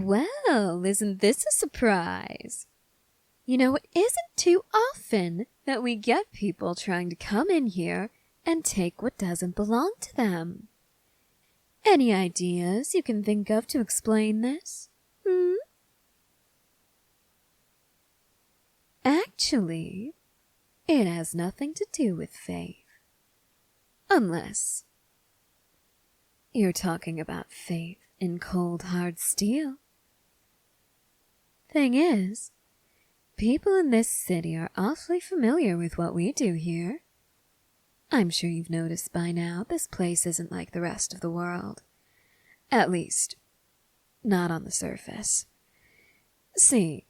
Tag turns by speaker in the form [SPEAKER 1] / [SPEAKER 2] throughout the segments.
[SPEAKER 1] Well, isn't this a surprise? You know, it isn't too often that we get people trying to come in here and take what doesn't belong to them. Any ideas you can think of to explain this? Actually, it has nothing to do with faith. Unless you're talking about faith in cold, hard steel. Thing is, people in this city are awfully familiar with what we do here. I'm sure you've noticed by now this place isn't like the rest of the world. At least, not on the surface. See,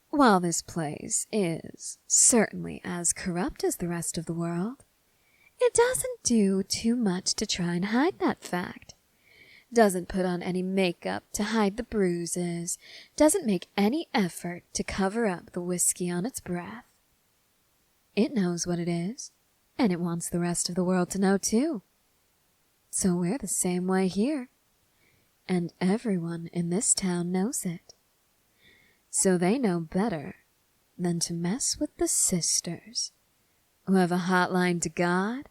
[SPEAKER 1] while this place is certainly as corrupt as the rest of the world, it doesn't do too much to try and hide that fact. Doesn't put on any makeup to hide the bruises, doesn't make any effort to cover up the whiskey on its breath. It knows what it is, and it wants the rest of the world to know too. So we're the same way here, and everyone in this town knows it. So they know better than to mess with the sisters, who have a hotline to God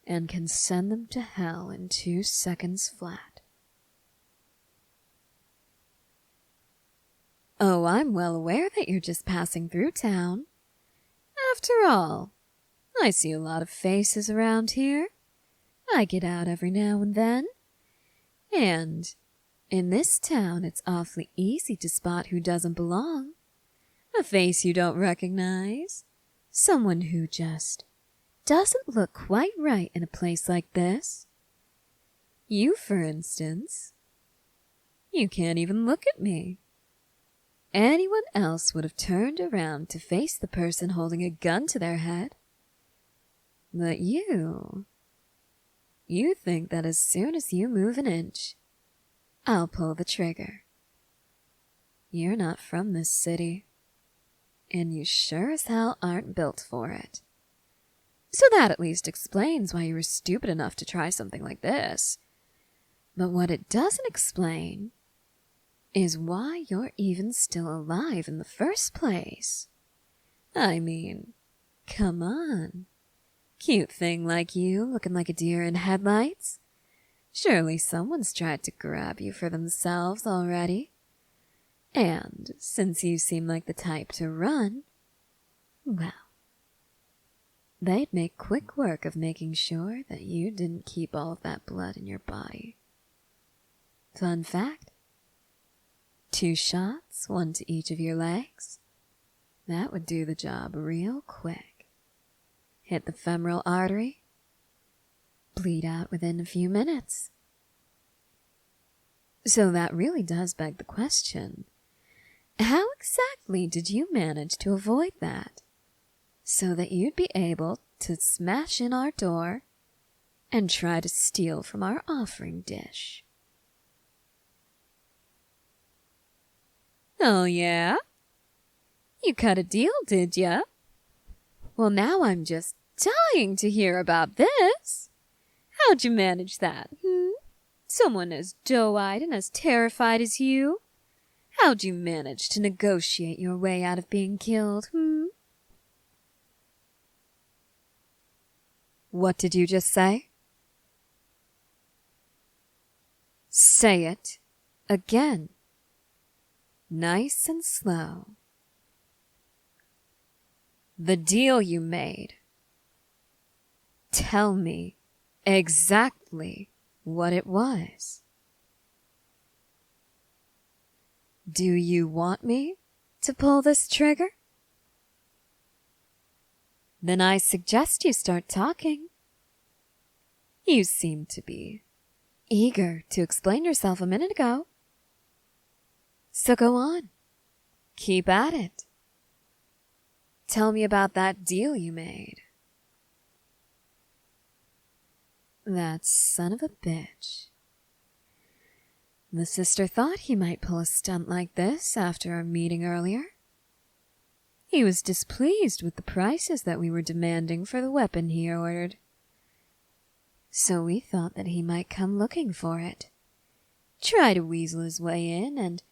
[SPEAKER 1] and can send them to hell in 2 seconds flat. Oh, I'm well aware that you're just passing through town. After all, I see a lot of faces around here. I get out every now and then. And in this town, it's awfully easy to spot who doesn't belong. A face you don't recognize. Someone who just doesn't look quite right in a place like this. You, for instance. You can't even look at me. Anyone else would have turned around to face the person holding a gun to their head. But you think that as soon as you move an inch, I'll pull the trigger. You're not from this city, and you sure as hell aren't built for it. So that at least explains why you were stupid enough to try something like this. But what it doesn't explain is why you're even still alive in the first place. I mean, come on. Cute thing like you, looking like a deer in headlights. Surely someone's tried to grab you for themselves already. And since you seem like the type to run, well, they'd make quick work of making sure that you didn't keep all of that blood in your body. Fun fact. 2 shots, 1 to each of your legs. That would do the job real quick. Hit the femoral artery. Bleed out within a few minutes. So that really does beg the question. How exactly did you manage to avoid that? So that you'd be able to smash in our door and try to steal from our offering dish. Oh, yeah? You cut a deal, did ya? Well, now I'm just dying to hear about this. How'd you manage that, Someone as doe-eyed and as terrified as you? How'd you manage to negotiate your way out of being killed, What did you just say? Say it again. Nice and slow. The deal you made. Tell me exactly what it was. Do you want me to pull this trigger? Then I suggest you start talking. You seemed to be eager to explain yourself a minute ago. So go on. Keep at it. Tell me about that deal you made. That son of a bitch. The sister thought he might pull a stunt like this after our meeting earlier. He was displeased with the prices that we were demanding for the weapon he ordered. So we thought that he might come looking for it, try to weasel his way in, and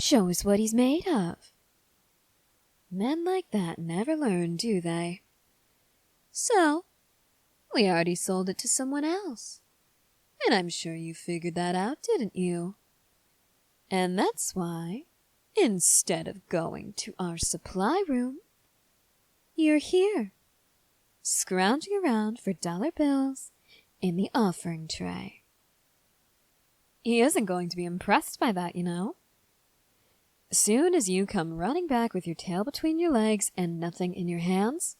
[SPEAKER 1] Show us what he's made of. Men like that never learn, do they? So, we already sold it to someone else. And I'm sure you figured that out, didn't you? And that's why, instead of going to our supply room, you're here, scrounging around for dollar bills in the offering tray. He isn't going to be impressed by that, you know. Soon as you come running back with your tail between your legs and nothing in your hands,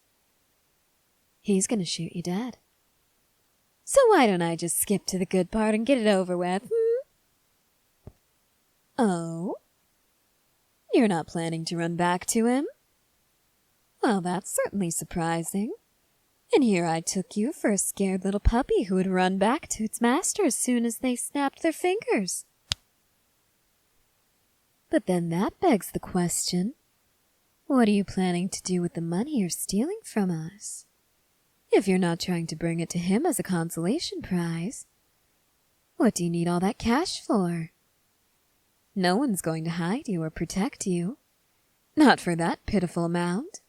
[SPEAKER 1] he's gonna shoot you dead. So why don't I just skip to the good part and get it over with, Oh? You're not planning to run back to him? Well, that's certainly surprising. And here I took you for a scared little puppy who would run back to its master as soon as they snapped their fingers. But then that begs the question, what are you planning to do with the money you're stealing from us? If you're not trying to bring it to him as a consolation prize, what do you need all that cash for? No one's going to hide you or protect you. Not for that pitiful amount.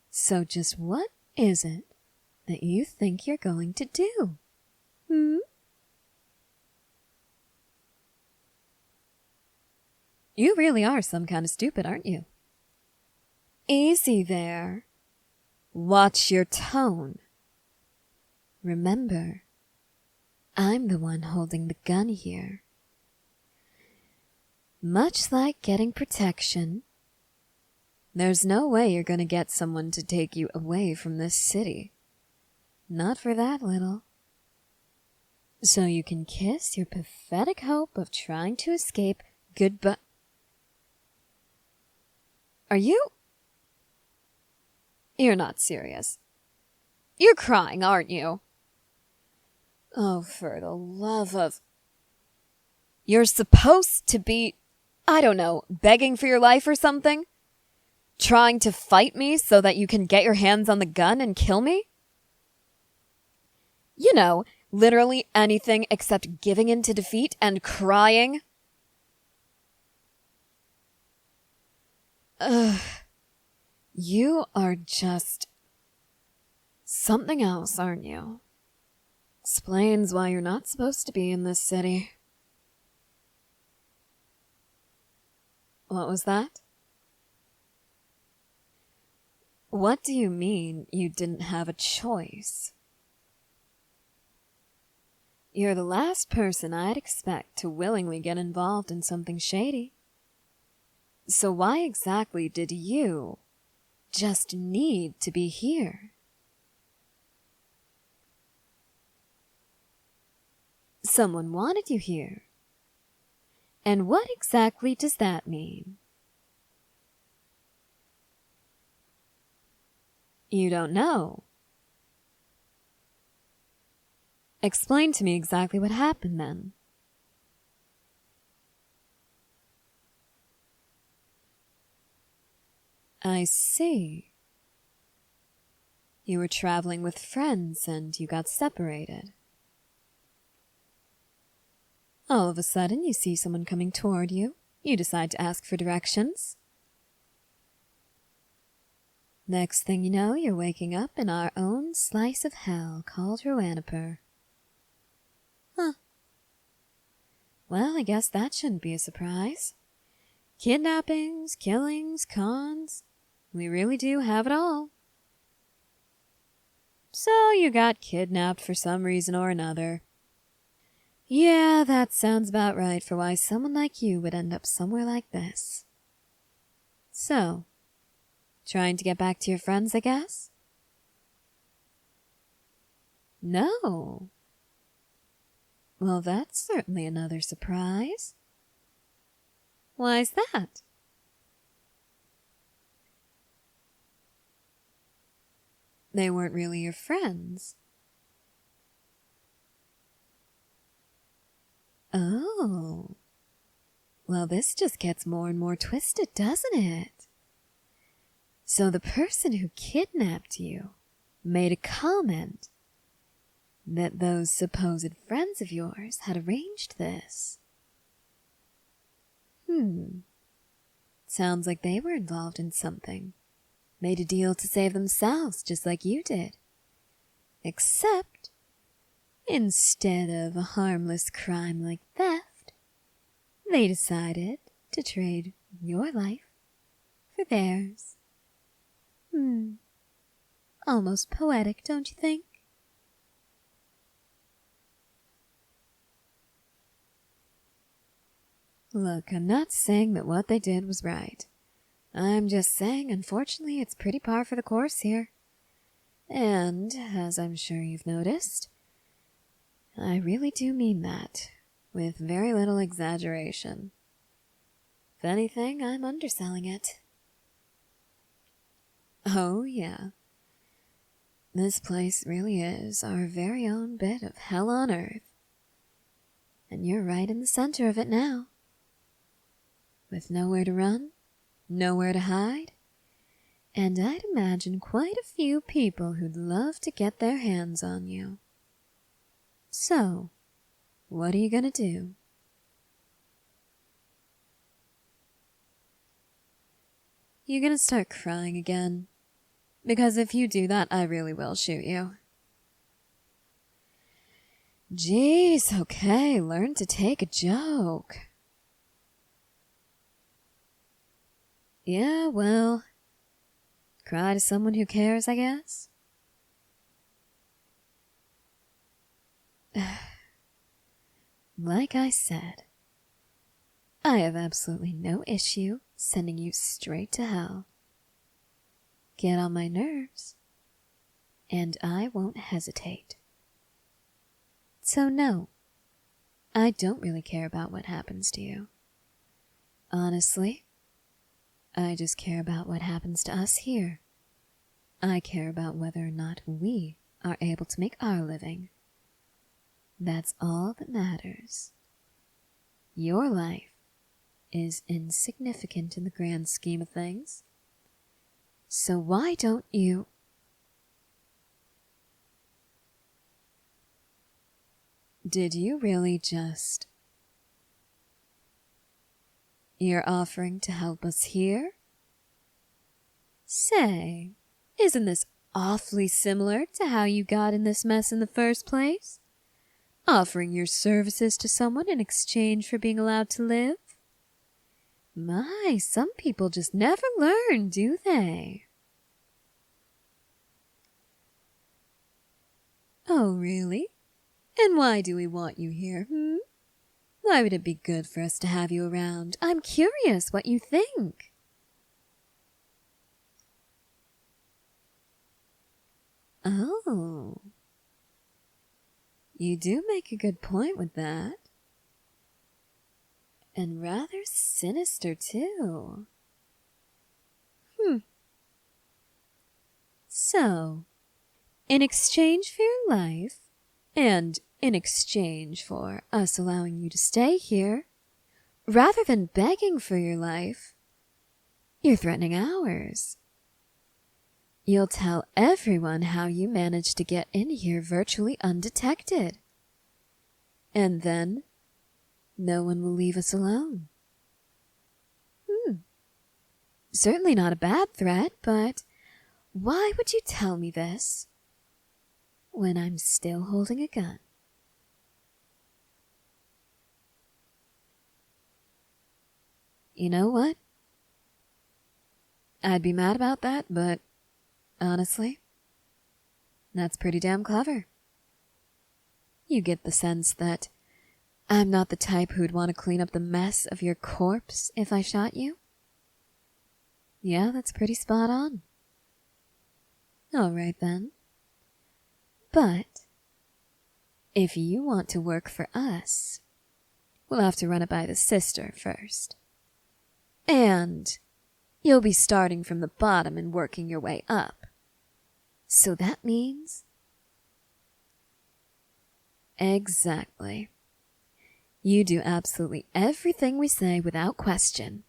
[SPEAKER 1] So just what is it that you think you're going to do? You really are some kind of stupid, aren't you? Easy there. Watch your tone. Remember, I'm the one holding the gun here. Much like getting protection, there's no way you're going to get someone to take you away from this city. Not for that little. So you can kiss your pathetic hope of trying to escape goodbye. Are you? You're not serious. You're crying, aren't you? Oh, for the love of... You're supposed to be, I don't know, begging for your life or something? Trying to fight me so that you can get your hands on the gun and kill me? You know, literally anything except giving in to defeat and crying. Ugh. You are just something else, aren't you? Explains why you're not supposed to be in this city. What was that? What do you mean you didn't have a choice? You're the last person I'd expect to willingly get involved in something shady. So why exactly did you just need to be here? Someone wanted you here. And what exactly does that mean? You don't know. Explain to me exactly what happened then. I see. You were traveling with friends and you got separated. All of a sudden you see someone coming toward you. You decide to ask for directions. Next thing you know, you're waking up in our own slice of hell called Roanoper. Huh. Well, I guess that shouldn't be a surprise. Kidnappings, killings, cons. We really do have it all. So you got kidnapped for some reason or another. Yeah, that sounds about right for why someone like you would end up somewhere like this. So, trying to get back to your friends, I guess? No. Well, that's certainly another surprise. Why's that? They weren't really your friends. Oh. Well, this just gets more and more twisted, doesn't it? So the person who kidnapped you made a comment that those supposed friends of yours had arranged this. Sounds like they were involved in something. Made a deal to save themselves, just like you did. Except, instead of a harmless crime like theft, they decided to trade your life for theirs. Almost poetic, don't you think? Look, I'm not saying that what they did was right. I'm just saying, unfortunately, it's pretty par for the course here. And, as I'm sure you've noticed, I really do mean that, with very little exaggeration. If anything, I'm underselling it. Oh, yeah. This place really is our very own bit of hell on earth. And you're right in the center of it now. With nowhere to run, nowhere to hide, and I'd imagine quite a few people who'd love to get their hands on you. So, what are you gonna do? You're gonna start crying again, because if you do that, I really will shoot you. Jeez, okay, learn to take a joke. Yeah, well, cry to someone who cares, I guess. Like I said, I have absolutely no issue sending you straight to hell. Get on my nerves, and I won't hesitate. So no, I don't really care about what happens to you. Honestly, I just care about what happens to us here. I care about whether or not we are able to make our living. That's all that matters. Your life is insignificant in the grand scheme of things. So why don't you... Did you really just... You're offering to help us here? Say, isn't this awfully similar to how you got in this mess in the first place? Offering your services to someone in exchange for being allowed to live? My, some people just never learn, do they? Oh, really? And why do we want you here, Why would it be good for us to have you around? I'm curious what you think. Oh. You do make a good point with that. And rather sinister, too. So, in exchange for your life, and in exchange for us allowing you to stay here, rather than begging for your life, you're threatening ours. You'll tell everyone how you managed to get in here virtually undetected. And then, no one will leave us alone. Certainly not a bad threat, but why would you tell me this when I'm still holding a gun? You know what? I'd be mad about that, but honestly, that's pretty damn clever. You get the sense that I'm not the type who'd want to clean up the mess of your corpse if I shot you? Yeah, that's pretty spot on. All right then. But if you want to work for us, we'll have to run it by the sister first. And you'll be starting from the bottom and working your way up. So that means... Exactly. You do absolutely everything we say without question.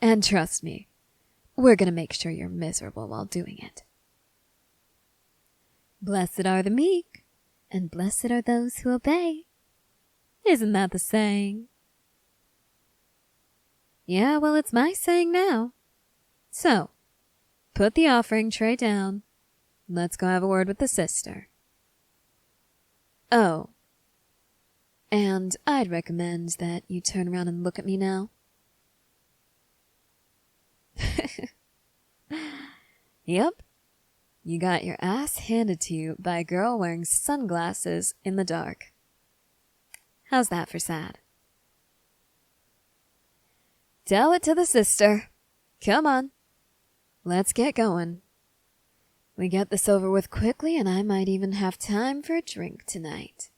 [SPEAKER 1] And trust me, we're going to make sure you're miserable while doing it. Blessed are the meek, and blessed are those who obey. Isn't that the saying? Yeah, well, it's my saying now. So, put the offering tray down. Let's go have a word with the sister. Oh, and I'd recommend that you turn around and look at me now. Yep, you got your ass handed to you by a girl wearing sunglasses in the dark. How's that for sad? Tell it to the sister. Come on. Let's get going. We get this over with quickly, and I might even have time for a drink tonight.